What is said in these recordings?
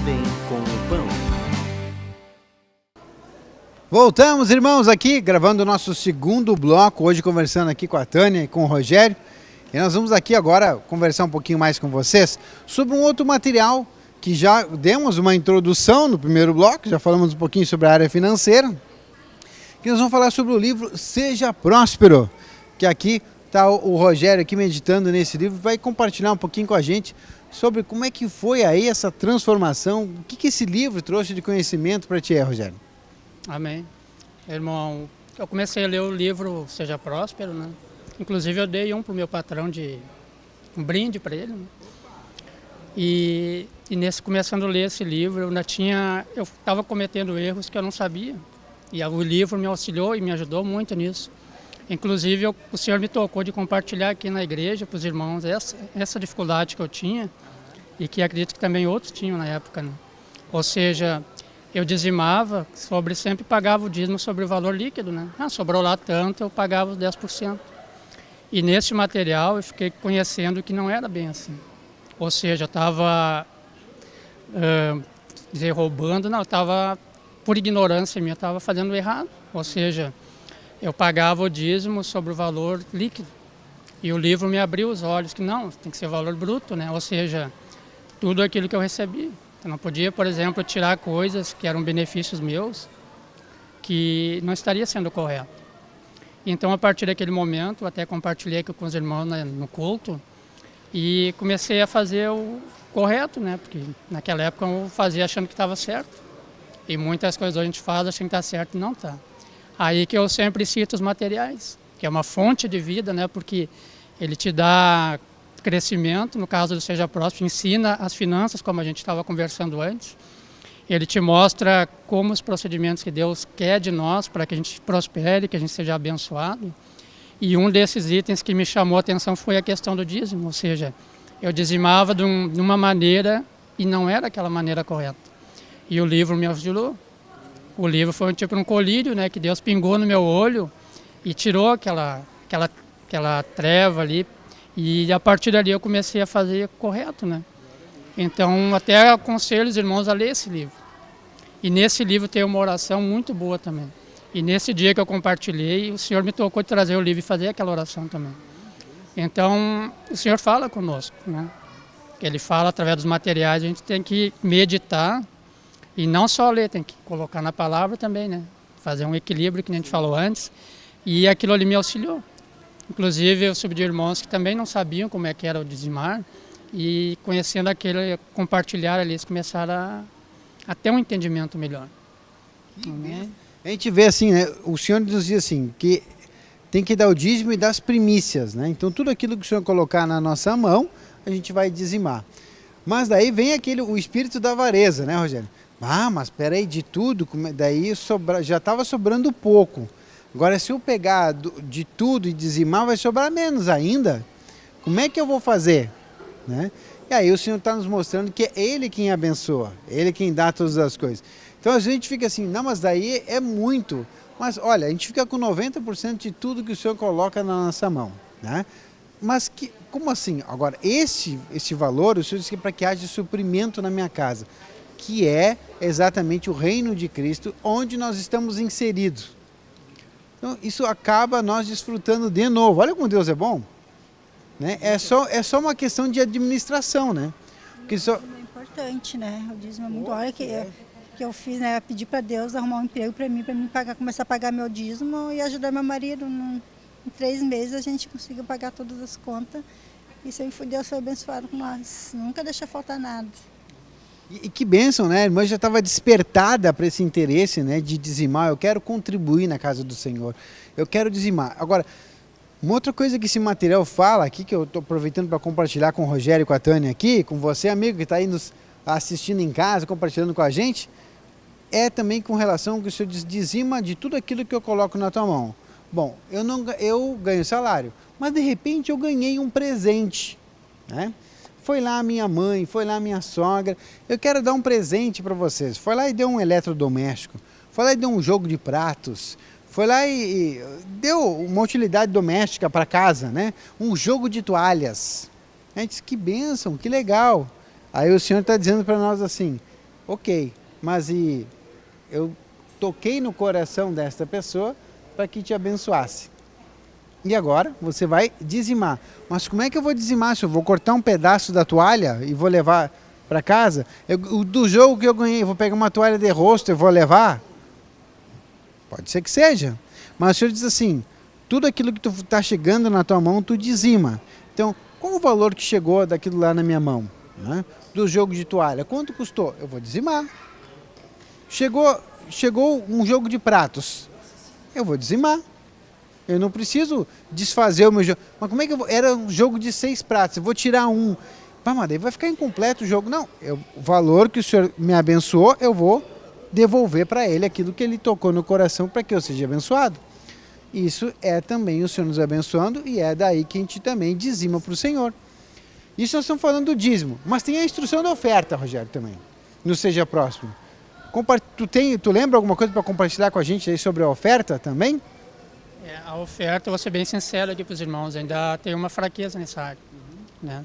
Vem com o Pão. Voltamos, irmãos, aqui gravando o nosso segundo bloco, hoje conversando aqui com a Tânia e com o Rogério. E nós vamos aqui agora conversar um pouquinho mais com vocês sobre um outro material que já demos uma introdução no primeiro bloco, já falamos um pouquinho sobre a área financeira, que nós vamos falar sobre o livro Seja Próspero, que aqui está o Rogério aqui meditando nesse livro, vai compartilhar um pouquinho com a gente sobre como é que foi aí essa transformação, o que esse livro trouxe de conhecimento para ti, Rogério? Amém. Irmão, eu comecei a ler o livro Seja Próspero, né? Inclusive eu dei um para o meu patrão de um brinde para ele, né? E começando a ler esse livro, eu estava cometendo erros que eu não sabia. E o livro me auxiliou e me ajudou muito nisso. Inclusive, o Senhor me tocou de compartilhar aqui na igreja para os irmãos essa dificuldade que eu tinha e que acredito que também outros tinham na época, né? Ou seja, eu dizimava, sempre pagava o dízimo sobre o valor líquido, né? Sobrou lá tanto, eu pagava os 10%. E nesse material eu fiquei conhecendo que não era bem assim. Ou seja, eu estava roubando, não, eu estava, por ignorância minha, estava fazendo errado. Ou seja, eu pagava o dízimo sobre o valor líquido. E o livro me abriu os olhos, que não, tem que ser valor bruto, né? Ou seja, tudo aquilo que eu recebi. Eu não podia, por exemplo, tirar coisas que eram benefícios meus, que não estaria sendo correto. Então, a partir daquele momento, até compartilhei aqui com os irmãos, né, no culto, e comecei a fazer o correto, né? Porque naquela época eu fazia achando que estava certo. E muitas coisas a gente faz achando que está certo e não está. Aí que eu sempre cito os materiais, que é uma fonte de vida, né? Porque ele te dá crescimento, no caso do Seja Próspero, ensina as finanças, como a gente estava conversando antes. Ele te mostra como os procedimentos que Deus quer de nós para que a gente prospere, que a gente seja abençoado. E um desses itens que me chamou a atenção foi a questão do dízimo, ou seja, eu dizimava de uma maneira e não era aquela maneira correta. E o livro me ajudou. O livro foi tipo um colírio, né, que Deus pingou no meu olho e tirou aquela treva ali. E a partir dali eu comecei a fazer correto, né? Então, até aconselho os irmãos a ler esse livro. E nesse livro tem uma oração muito boa também. E nesse dia que eu compartilhei, o Senhor me tocou de trazer o livro e fazer aquela oração também. Então, o Senhor fala conosco, né? Ele fala através dos materiais, a gente tem que meditar e não só ler, tem que colocar na palavra também, né? Fazer um equilíbrio, que a gente falou antes. E aquilo ali me auxiliou. Inclusive, eu soube de irmãos que também não sabiam como é que era o dizimar. E conhecendo aquele, compartilhar ali, eles começaram a ter um entendimento melhor. Amém? A gente vê assim, né? O Senhor dizia assim, que tem que dar o dízimo e dar as primícias, né? Então tudo aquilo que o Senhor colocar na nossa mão, a gente vai dizimar. Mas daí vem o espírito da avareza, né, Rogério? Mas peraí, de tudo, daí já estava sobrando pouco. Agora, se eu pegar de tudo e dizimar, vai sobrar menos ainda. Como é que eu vou fazer? Né? E aí o Senhor está nos mostrando que é Ele quem abençoa, Ele quem dá todas as coisas. Então a gente fica assim, não, mas daí é muito. Mas olha, a gente fica com 90% de tudo que o Senhor coloca na nossa mão. Né? Mas como assim? Agora, esse valor, o Senhor disse que para que haja suprimento na minha casa, que é exatamente o reino de Cristo, onde nós estamos inseridos. Então isso acaba nós desfrutando de novo. Olha como Deus é bom. Né? É só uma questão de administração, né? Porque O dízimo é importante, né? O dízimo é muito... Olha que eu fiz, né? Pedir para Deus arrumar um emprego para mim começar a pagar meu dízimo e ajudar meu marido. Em 3 meses a gente conseguiu pagar todas as contas e Deus foi abençoado com nós. Nunca deixa faltar nada. E que bênção, né? A irmã já estava despertada para esse interesse, né? De dizimar. Eu quero contribuir na casa do Senhor. Eu quero dizimar. Agora, uma outra coisa que esse material fala aqui, que eu estou aproveitando para compartilhar com o Rogério e com a Tânia aqui, com você, amigo, que está aí nos assistindo em casa, compartilhando com a gente, é também com relação ao que o Senhor diz, dizima de tudo aquilo que eu coloco na tua mão. Bom, eu ganho salário, mas de repente eu ganhei um presente, né? Foi lá a minha mãe, foi lá a minha sogra, eu quero dar um presente para vocês. Foi lá e deu um eletrodoméstico, foi lá e deu um jogo de pratos, foi lá e deu uma utilidade doméstica para casa, né? Um jogo de toalhas. A gente disse, que bênção, que legal. Aí o Senhor está dizendo para nós assim, Ok, mas eu toquei no coração desta pessoa para que te abençoasse. E agora você vai dizimar. Mas como é que eu vou dizimar? Se eu vou cortar um pedaço da toalha e vou levar para casa? Do jogo que eu ganhei, eu vou pegar uma toalha de rosto e vou levar? Pode ser que seja. Mas o Senhor diz assim, tudo aquilo que está chegando na tua mão, tu dizima. Então, qual o valor que chegou daquilo lá na minha mão? Né? Do jogo de toalha. Quanto custou? Eu vou dizimar. Chegou um jogo de pratos. Eu vou dizimar. Eu não preciso desfazer o meu jogo. Mas como é que eu vou? Era um jogo de 6 pratos. Eu vou tirar um. Pá, mas daí vai ficar incompleto o jogo. Não. O valor que o Senhor me abençoou, eu vou devolver para ele aquilo que ele tocou no coração para que eu seja abençoado. Isso é também o Senhor nos abençoando e é daí que a gente também dizima para o Senhor. Isso nós estamos falando do dízimo. Mas tem a instrução da oferta, Rogério, também. No Seja Próximo. Tu lembra alguma coisa para compartilhar com a gente aí sobre a oferta também? A oferta, vou ser bem sincero aqui para os irmãos, ainda tem uma fraqueza nessa área, né?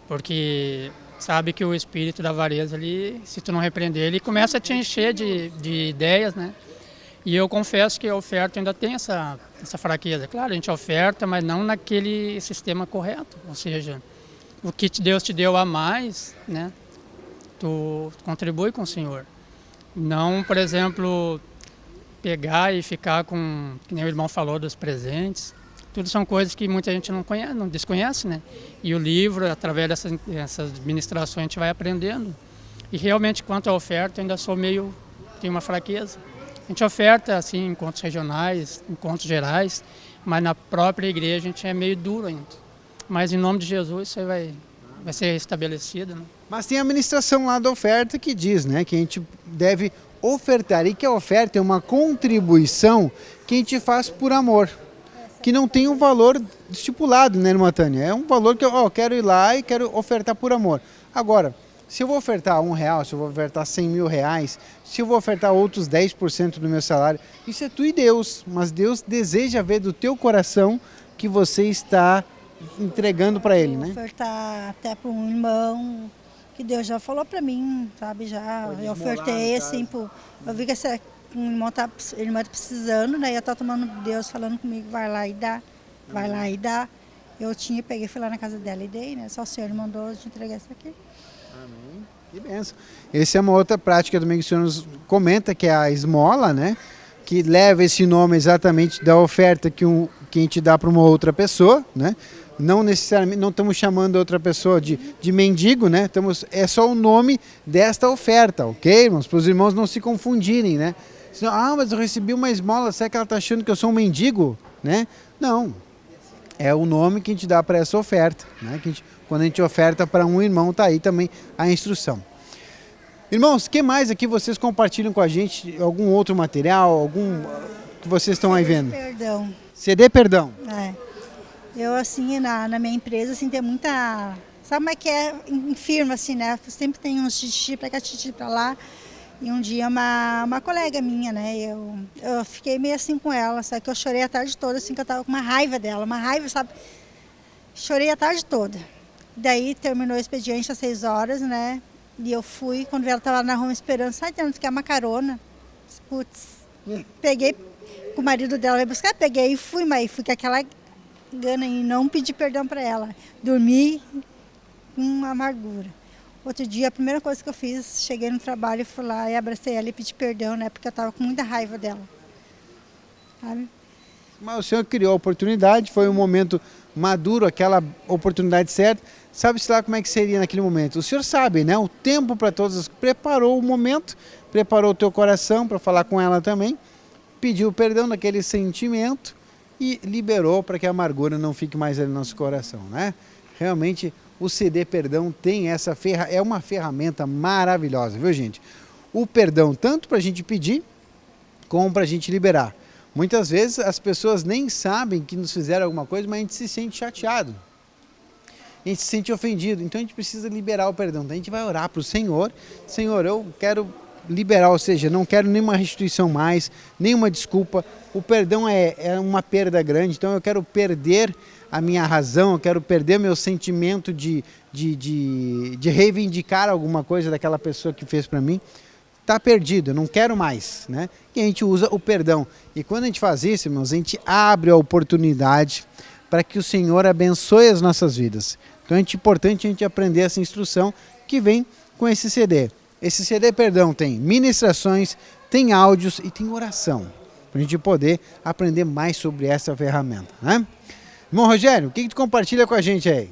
Porque sabe que o espírito da avareza, se tu não repreender, ele começa a te encher de ideias, né? E eu confesso que a oferta ainda tem essa fraqueza. Claro, a gente oferta, mas não naquele sistema correto. Ou seja, o que Deus te deu a mais, né? Tu contribui com o Senhor. Não, por exemplo, pegar e ficar com, que nem o irmão falou, dos presentes. Tudo são coisas que muita gente não conhece, não desconhece, né? E o livro, através dessas ministrações, a gente vai aprendendo. E realmente, quanto à oferta, eu ainda tenho uma fraqueza. A gente oferta, assim, encontros regionais, encontros gerais, mas na própria igreja a gente é meio duro ainda. Mas em nome de Jesus isso aí vai ser estabelecido, né? Mas tem a administração lá da oferta que diz, né, que a gente deve ofertar e que a oferta é uma contribuição que a gente faz por amor, que não tem um valor estipulado, né, irmã Tânia? É um valor que eu quero ir lá e quero ofertar por amor. Agora, se eu vou ofertar R$1, se eu vou ofertar 100 mil reais, se eu vou ofertar outros 10% do meu salário, isso é tu e Deus, mas Deus deseja ver do teu coração que você está entregando para Ele, né? Ofertar até para um irmão, que Deus já falou para mim, sabe? Eu ofertei assim, eu vi que um irmão tá precisando, né? Eu tô tomando Deus falando comigo, vai lá e dá, vai lá e dá. Eu peguei, fui lá na casa dela e dei, né? Só o Senhor mandou te entregar isso aqui. Amém. Que benção. Essa é uma outra prática também que o Senhor nos comenta, que é a esmola, né? Que leva esse nome exatamente da oferta que a gente dá para uma outra pessoa, né? Não necessariamente, não estamos chamando a outra pessoa de mendigo, né? É só o nome desta oferta, ok, irmãos? Para os irmãos não se confundirem, né? Senão, mas eu recebi uma esmola, será que ela está achando que eu sou um mendigo? Né? Não. É o nome que a gente dá para essa oferta, né? Quando a gente oferta para um irmão, está aí também a instrução. Irmãos, o que mais aqui vocês compartilham com a gente? Algum outro material? Algum que vocês estão aí vendo? Perdão. CD Perdão. Eu, assim, na minha empresa, assim, tem muita... Sabe como é que é em firma, assim, né? Sempre tem uns xixi pra cá, xixi pra lá. E um dia uma colega minha, né? Eu fiquei meio assim com ela, sabe? Que eu chorei a tarde toda, assim, que eu tava com uma raiva dela. Uma raiva, sabe? Chorei a tarde toda. Daí terminou o expediente às 6 horas, né? E eu fui, quando ela tava na rua esperando, sai dentro, tu quer uma carona? Putz, peguei, com o marido dela, vai buscar, peguei e fui, mas fui com aquela gana e não pedi perdão para ela. Dormi com amargura. Outro dia, a primeira coisa que eu fiz, cheguei no trabalho, fui lá e abracei ela e pedi perdão, né? Porque eu estava com muita raiva dela. Sabe? Mas o Senhor criou a oportunidade, foi um momento maduro, aquela oportunidade certa. Sabe-se lá como é que seria naquele momento? O Senhor sabe, né? O tempo para todas, preparou o momento, preparou o teu coração para falar com ela também, pediu perdão daquele sentimento e liberou para que a amargura não fique mais ali no nosso coração, né? Realmente o CD Perdão tem é uma ferramenta maravilhosa, viu, gente? O perdão tanto para a gente pedir como para a gente liberar. Muitas vezes as pessoas nem sabem que nos fizeram alguma coisa, mas a gente se sente chateado. A gente se sente ofendido, então a gente precisa liberar o perdão. Então a gente vai orar para o Senhor. Senhor, eu quero liberar, ou seja, não quero nenhuma restituição mais, nenhuma desculpa. O perdão é uma perda grande, então eu quero perder a minha razão, eu quero perder meu sentimento de reivindicar alguma coisa daquela pessoa que fez para mim. está perdido, eu não quero mais, né? E a gente usa o perdão. E quando a gente faz isso, irmãos, a gente abre a oportunidade para que o Senhor abençoe as nossas vidas. Então é importante a gente aprender essa instrução que vem com esse CD. Esse CD, perdão, tem ministrações, tem áudios e tem oração, para a gente poder aprender mais sobre essa ferramenta, né? Irmão Rogério, o que tu compartilha com a gente aí?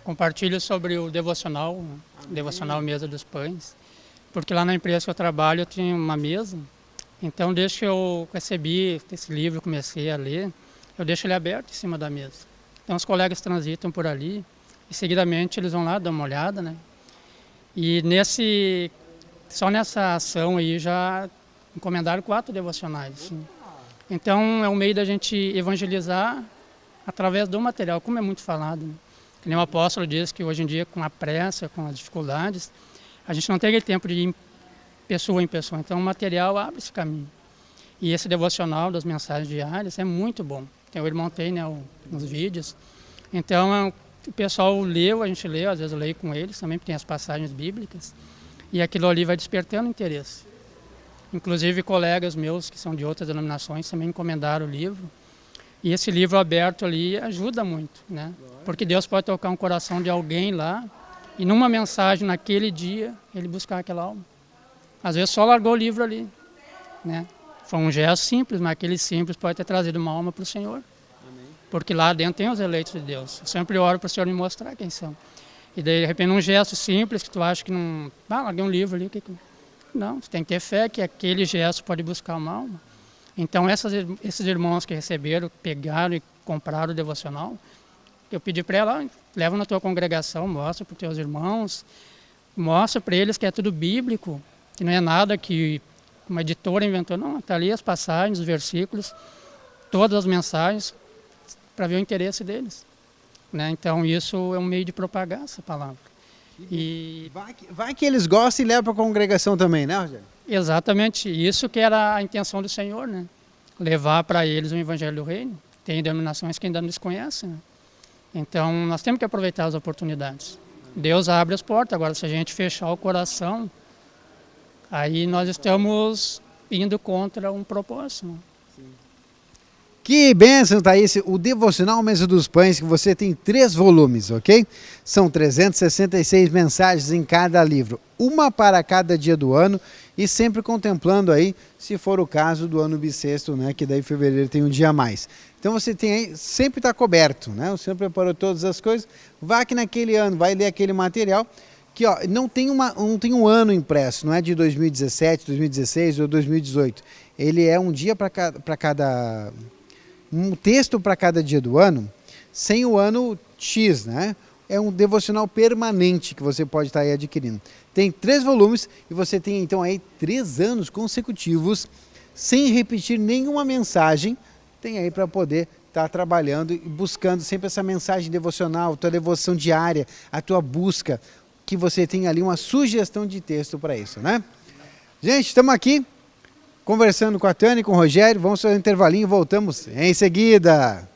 Compartilho sobre o devocional, devocional Mesa dos Pães, porque lá na empresa que eu trabalho eu tinha uma mesa, então desde que eu recebi esse livro, comecei a ler, eu deixo ele aberto em cima da mesa. Então os colegas transitam por ali e seguidamente eles vão lá dar uma olhada, né? E só nessa ação aí já encomendaram 4 devocionais. Assim. Então é um meio da gente evangelizar através do material, como é muito falado. Né? Que nem o apóstolo diz que hoje em dia, com a pressa, com as dificuldades, a gente não tem aquele tempo de ir pessoa em pessoa. Então o material abre esse caminho. E esse devocional das mensagens diárias é muito bom. Então, o irmão tem, né, os vídeos. Então o pessoal leu, a gente leu, às vezes eu leio com eles também, porque tem as passagens bíblicas. E aquilo ali vai despertando interesse. Inclusive colegas meus que são de outras denominações também encomendaram o livro. E esse livro aberto ali ajuda muito, né? Porque Deus pode tocar um coração de alguém lá e numa mensagem naquele dia ele buscar aquela alma. Às vezes só largou o livro ali, né? Foi um gesto simples, mas aquele simples pode ter trazido uma alma para o Senhor. Amém. Porque lá dentro tem os eleitos de Deus. Eu sempre oro para o Senhor me mostrar quem são. E daí, de repente, um gesto simples que tu acha que não... larguei um livro ali. Não, tu tem que ter fé que aquele gesto pode buscar uma alma. Então, esses irmãos que receberam, pegaram e compraram o devocional, eu pedi para ela, leva na tua congregação, mostra para os teus irmãos, mostra para eles que é tudo bíblico, que não é nada que uma editora inventou, não, está ali as passagens, os versículos, todas as mensagens, para ver o interesse deles. Né? Então, isso é um meio de propagar essa palavra. E vai que eles gostam e levam para a congregação também, né, Rogério? Exatamente, isso que era a intenção do Senhor, né? Levar para eles o Evangelho do Reino. Tem denominações que ainda não desconhecem, né? Então, nós temos que aproveitar as oportunidades. Deus abre as portas, agora se a gente fechar o coração, aí nós estamos indo contra um propósito. Né? Que bênção, Thaís, o Devocional Mesa dos Pães, que você tem 3 volumes, ok? São 366 mensagens em cada livro, uma para cada dia do ano e sempre contemplando aí, se for o caso do ano bissexto, né? Que daí fevereiro tem um dia a mais. Então você tem aí, sempre está coberto, né? O Senhor preparou todas as coisas, vá aqui naquele ano, vai ler aquele material, que ó, não tem um ano impresso, não é de 2017, 2016 ou 2018. Ele é um dia para cada... um texto para cada dia do ano, sem o ano X, né? É um devocional permanente que você pode estar aí adquirindo. Tem 3 volumes e você tem então aí 3 anos consecutivos sem repetir nenhuma mensagem. Tem aí para poder estar trabalhando e buscando sempre essa mensagem devocional, tua devoção diária, a tua busca, que você tem ali uma sugestão de texto para isso, né? Gente, estamos aqui conversando com a Tânia e com o Rogério, vamos fazer um intervalinho e voltamos em seguida.